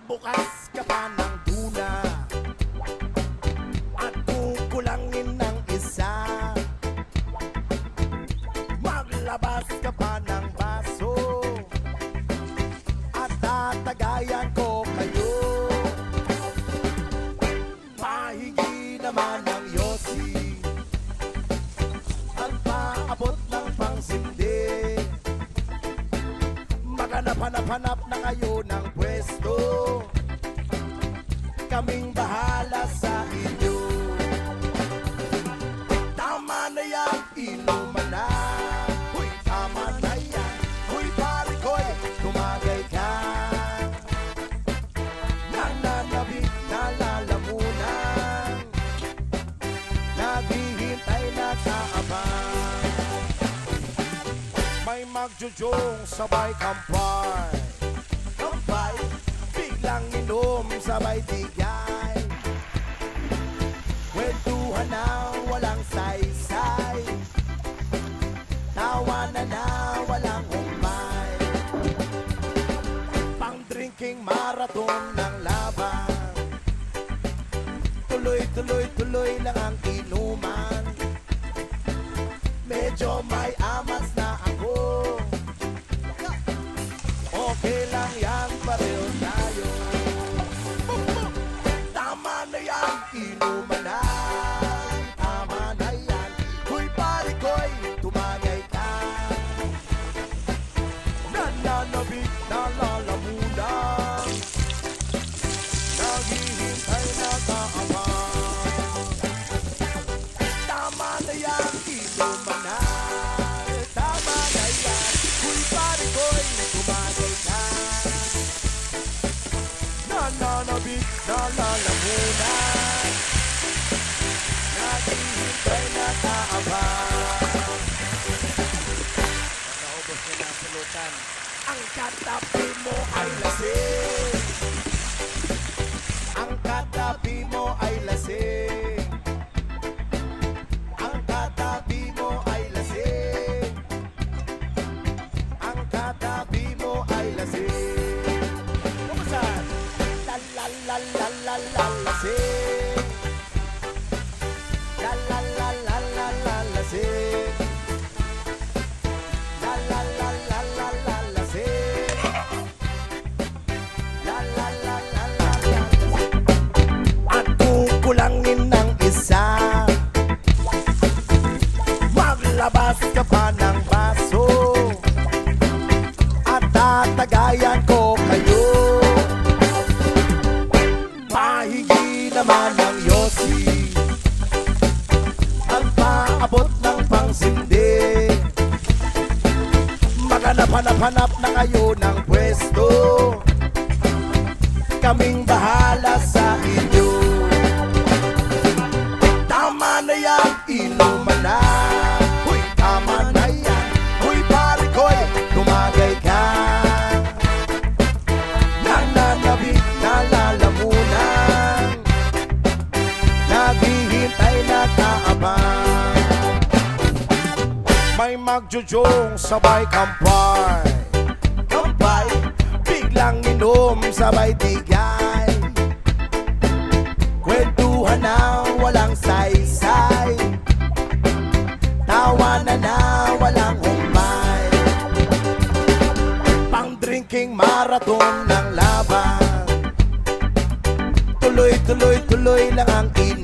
Magbukas ka pa ng tuna at kukulangin ng isa. Maglabas ka pa ng baso at tatagayan ko kayo. Pahigi naman ng yosi at paabot ng pangsindi. Maghanap-hanap na kayo ng pwesto, kaming bahala sa inyo. Tama na yan, inuman na. Uy, tama na yan. Uy, pare ko'y tumagay ka. Nananabik na lalamunan, naghihintay na kaabang. May magjujong sabay kampay, kampay, biglang inom sabay tigay. Kwentuhan na walang saysay, tawanan na walang humpay. Pang drinking marathon ng laban, tuloy-tuloy-tuloy lang ang inuman. Medyo may amas na ako, okay lang yan, pareho tayo. Tama na yan, inuman na. Tama na yan, huy pare ko'y tumagay ka. Nananabik na lalamunan, naghihintay na kaabang. Tama na yan, inuman na. Tama na yan, huy pare ko'y tumagay ka. Nananabik na lalamunan, naghihintay na kaabang. Naubos na ng sulutan. Ang katabi mo ay lasing, ang katabi mo ay lasing, ang katabi mo ay lasing, ang katabi mo ay lasing. Kumusta? La la la la la la lasing, la la la la la la lasing, la la la la la la lasing, la la la la la la. At kukulangin ng isa, maglabas ka pa ng baso at tatagayan ko kayo. Pahigi naman ng yosi at paabot ng pangsindi. Maghanap-hanap na kayo ng pwesto, kaming bahala sa inyo. Tama na yan, inuman na. Uy, tama na yan. Uy, pare ko'y tumagay ka. Nananabik na lalamunan, naghihintay na kaabang. May magjujong sabay kampay, kampay, biglang inom sabay tigay. Kwentuhan na walang saysay, tawanan na walang humpay. Pang drinking marathon ng laban, tuloy-tuloy-tuloy lang ang inuman.